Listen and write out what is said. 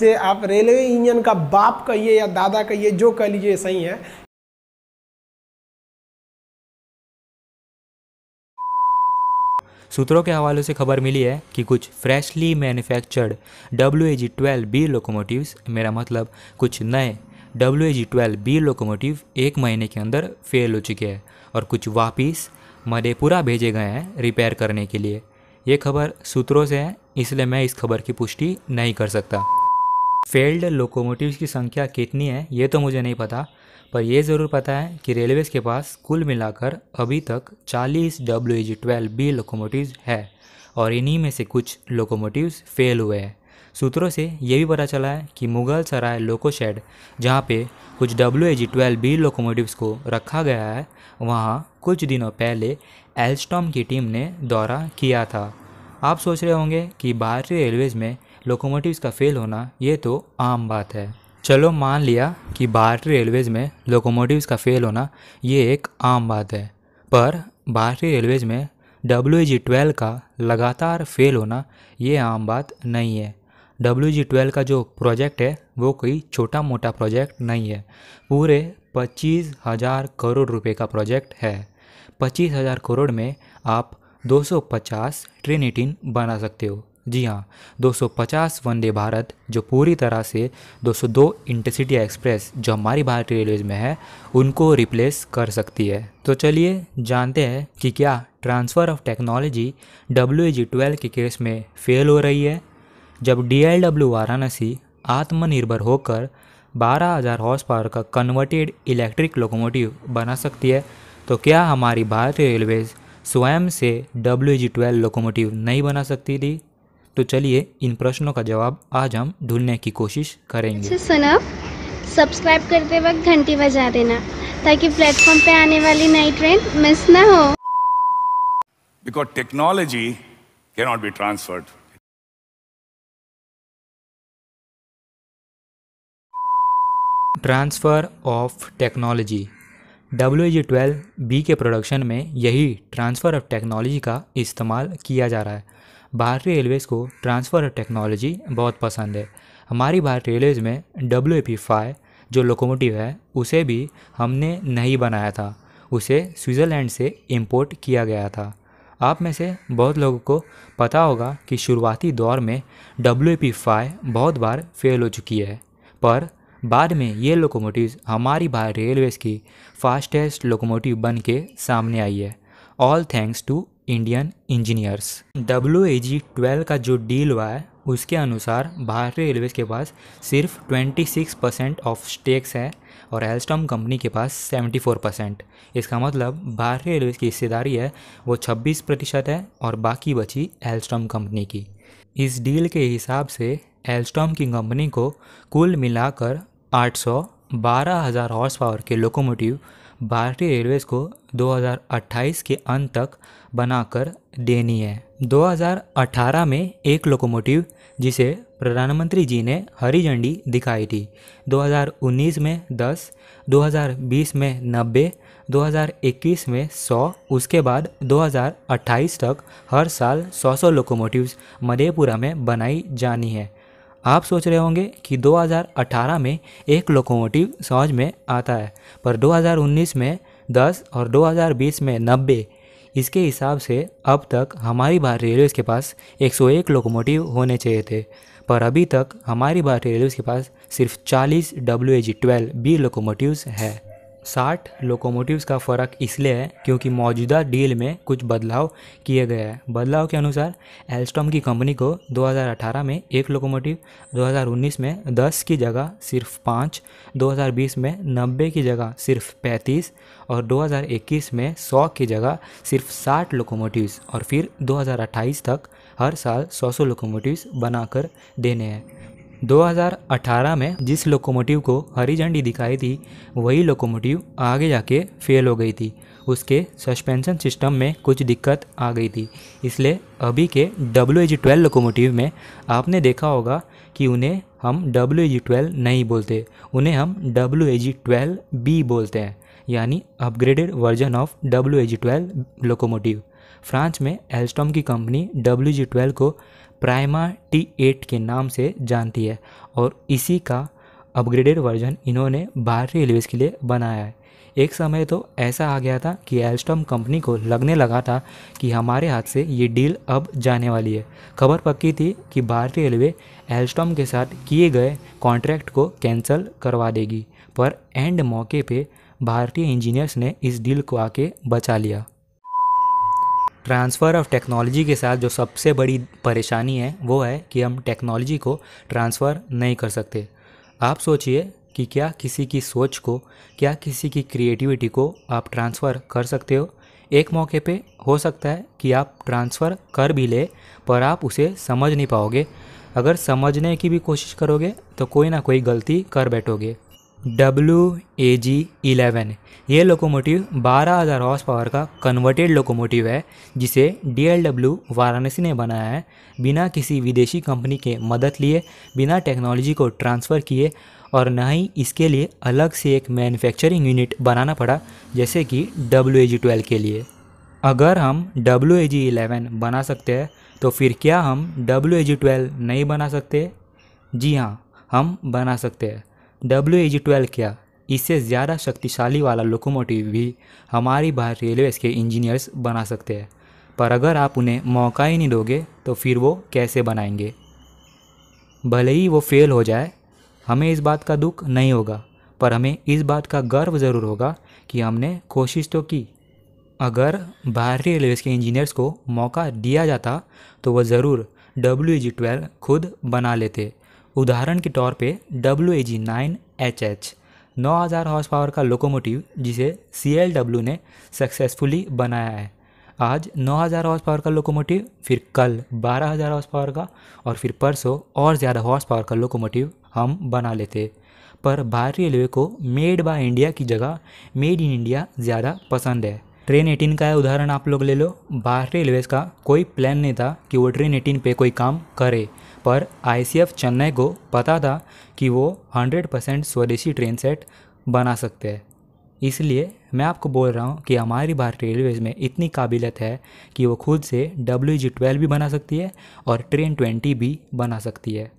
इसे आप railway engine का बाप कहिए या दादा कहिए, जो कह लीजिए सही है। सूत्रों के हवाले से खबर मिली है कि कुछ फ्रेशली मैन्युफैक्चर्ड WAG-12B लोकोमोटिव्स, मेरा मतलब कुछ नए WAG-12B लोकोमोटिव 1 महीने के अंदर फेल हो चुके हैं और कुछ वापिस मधेपुरा भेजे गए हैं रिपेयर करने के लिए। ये खबर सूत्रों से है, इसलिए मैं इस खबर की पुष्टि नहीं कर सकता। फेल्ड लोकोमोटिव्स की संख्या कितनी है ये तो मुझे नहीं पता, पर यह ज़रूर पता है कि रेलवेज़ के पास कुल मिलाकर अभी तक 40 WAG-12B लोकोमोटिव्स है और इन्हीं में से कुछ लोकोमोटिव्स फेल हुए हैं। सूत्रों से ये भी पता चला है कि मुगल सराय लोको शेड, जहाँ पे कुछ WAG-12B लोकोमोटिव्स को रखा गया है, वहाँ कुछ दिनों पहले एल्स्टॉम की टीम ने दौरा किया था। आप सोच रहे होंगे कि भारतीय रेलवेज़ में लोकोमोटिव्स का फेल होना ये तो आम बात है। चलो मान लिया कि भारतीय रेलवेज़ में लोकोमोटिव्स का फेल होना ये एक आम बात है, पर भारतीय रेलवेज़ में WAG-12 का लगातार फेल होना ये आम बात नहीं है। WAG-12 का जो प्रोजेक्ट है वो कोई छोटा मोटा प्रोजेक्ट नहीं है, पूरे 25,000 करोड़ रुपए का प्रोजेक्ट है। 25,000 करोड़ में आप 250 ट्रेन 18 बना सकते हो। जी हाँ, 250 वंदे भारत जो पूरी तरह से 202 इंटरसिटी एक्सप्रेस जो हमारी भारतीय रेलवेज में है उनको रिप्लेस कर सकती है। तो चलिए जानते हैं कि क्या ट्रांसफ़र ऑफ टेक्नोलॉजी WAG-12 के केस में फेल हो रही है। जब DILW वाराणसी आत्मनिर्भर होकर 12,000 हॉर्स पावर का कन्वर्टेड इलेक्ट्रिक लोकोमोटिव बना सकती है, तो क्या हमारी भारतीय रेलवेज स्वयं से WAG-12 लोकोमोटिव नहीं बना सकती थी? तो चलिए इन प्रश्नों का जवाब आज हम ढूंढने की कोशिश करेंगे। सुनो, सब्सक्राइब करते वक्त घंटी बजा देना ताकि प्लेटफॉर्म पे आने वाली नई ट्रेन मिस ना हो। Because technology cannot be transferred. Transfer of technology, WAG-12B के प्रोडक्शन में यही ट्रांसफ़र ऑफ टेक्नोलॉजी का इस्तेमाल किया जा रहा है। भारतीय रेलवेज़ को ट्रांसफ़र ऑफ टेक्नोलॉजी बहुत पसंद है। हमारी भारतीय रेलवेज़ में WAP-5 जो लोकोमोटिव है उसे भी हमने नहीं बनाया था, उसे स्विट्ज़रलैंड से इंपोर्ट किया गया था। आप में से बहुत लोगों को पता होगा कि शुरुआती दौर में WAP-5 बहुत बार फेल हो चुकी है, पर बाद में ये लोकोमोटिव्स हमारी भारतीय रेलवेज़ की फास्टेस्ट लोकोमोटिव बन के सामने आई है, all thanks to Indian engineers. WAG-12 का जो डील हुआ है उसके अनुसार भारतीय रेलवेज़ के पास सिर्फ 26% ऑफ स्टेक्स है और एल्स्टॉम कंपनी के पास 74%। इसका मतलब भारतीय रेलवेज़ की हिस्सेदारी है वो 26% है और बाकी बची एल्स्टॉम कंपनी की। इस डील के हिसाब से एल्स्टॉम की कंपनी को कुल मिलाकर 812,000 हॉर्स पावर के लोकोमोटिव भारतीय रेलवेज़ को 2028 के अंत तक बनाकर देनी है। 2018 में एक लोकोमोटिव जिसे प्रधानमंत्री जी ने हरी झंडी दिखाई थी, 2019 में 10, 2020 में 90, 2021 में 100, उसके बाद 2028 तक हर साल 100 लोकोमोटिव्स मधेपुरा में बनाई जानी है। आप सोच रहे होंगे कि 2018 में एक लोकोमोटिव समझ में आता है, पर 2019 में 10 और 2020 में 90, इसके हिसाब से अब तक हमारी भारतीय रेलवेज़ के पास 101 लोकोमोटिव होने चाहिए थे, पर अभी तक हमारी भारतीय रेलवेज़ के पास सिर्फ 40 WAG-12B लोकोमोटिव्स है। 60 लोकोमोटिव्स का फ़र्क इसलिए है क्योंकि मौजूदा डील में कुछ बदलाव किए गए हैं। बदलाव के अनुसार एल्स्टॉम की कंपनी को 2018 में एक लोकोमोटिव, 2019 में 10 की जगह सिर्फ 5, 2020 में 90 की जगह सिर्फ 35 और 2021 में 100 की जगह सिर्फ 60 लोकोमोटिव्स और फिर 2028 तक हर साल 100 लोकोमोटिव्स बनाकर देने हैं। 2018 में जिस लोकोमोटिव को हरी झंडी दिखाई थी वही लोकोमोटिव आगे जाके फेल हो गई थी, उसके सस्पेंशन सिस्टम में कुछ दिक्कत आ गई थी, इसलिए अभी के WAG-12 लोकोमोटिव में आपने देखा होगा कि उन्हें हम WAG-12 नहीं बोलते, उन्हें हम WAG-12B बोलते हैं, यानी upgraded version of WAG-12 locomotive. France में एल्स्टॉम की कंपनी WAG-12 को प्राइमा T8 के नाम से जानती है और इसी का अपग्रेडेड वर्जन इन्होंने भारतीय रेलवेज़ के लिए बनाया है। एक समय तो ऐसा आ गया था कि एल्स्टॉम कंपनी को लगने लगा था कि हमारे हाथ से ये डील अब जाने वाली है। खबर पक्की थी कि भारतीय रेलवे एल्स्टॉम के साथ किए गए कॉन्ट्रैक्ट को कैंसिल करवा देगी, पर एंड मौके पे भारतीय इंजीनियर्स ने इस डील को आके बचा लिया। ट्रांसफ़र ऑफ टेक्नोलॉजी के साथ जो सबसे बड़ी परेशानी है वो है कि हम टेक्नोलॉजी को ट्रांसफ़र नहीं कर सकते। आप सोचिए कि क्या किसी की सोच को, क्या किसी की क्रिएटिविटी को आप ट्रांसफ़र कर सकते हो? एक मौके पे हो सकता है कि आप ट्रांसफ़र कर भी ले, पर आप उसे समझ नहीं पाओगे। अगर समझने की भी कोशिश करोगे तो कोई ना कोई गलती कर बैठोगे। WAG-11 ये लोकोमोटिव 12,000 हॉर्स पावर का कन्वर्टेड लोकोमोटिव है जिसे DLW वाराणसी ने बनाया है, बिना किसी विदेशी कंपनी के मदद लिए, बिना टेक्नोलॉजी को ट्रांसफ़र किए, और ना ही इसके लिए अलग से एक मैन्युफैक्चरिंग यूनिट बनाना पड़ा जैसे कि WAG-12 के लिए। अगर हम WAG-11 बना सकते हैं तो फिर क्या हम WAG-12 नहीं बना सकते? जी हाँ, हम बना सकते हैं। WAG-12 क्या, इससे ज़्यादा शक्तिशाली वाला लोकोमोटिव भी हमारी भारतीय रेलवेज़ के इंजीनियर्स बना सकते हैं, पर अगर आप उन्हें मौका ही नहीं दोगे तो फिर वो कैसे बनाएंगे? भले ही वो फेल हो जाए, हमें इस बात का दुख नहीं होगा, पर हमें इस बात का गर्व ज़रूर होगा कि हमने कोशिश तो की। अगर भारतीय रेलवेज़ के इंजीनियर्स को मौका दिया जाता तो वह ज़रूर WAG-12 खुद बना लेते। उदाहरण के तौर पे WAG-9HH 9,000 हॉर्स पावर का लोकोमोटिव जिसे CLW ने सक्सेसफुली बनाया है। आज 9,000 हॉर्स पावर का लोकोमोटिव, फिर कल 12,000 हॉर्स पावर का, और फिर परसों और ज़्यादा हॉर्स पावर का लोकोमोटिव हम बना लेते। पर भारतीय रेलवे को मेड बाय इंडिया की जगह मेड इन इंडिया ज़्यादा पसंद है। ट्रेन 18 का उदाहरण आप लोग ले लो। भारतीय रेलवेज़ का कोई प्लान नहीं था कि वो ट्रेन 18 पे कोई काम करे, पर ICF चेन्नई को पता था कि वो 100% स्वदेशी ट्रेन सेट बना सकते हैं। इसलिए मैं आपको बोल रहा हूँ कि हमारी भारतीय रेलवेज़ में इतनी काबिलियत है कि वो खुद से WAG-12 भी बना सकती है और ट्रेन 20 भी बना सकती है।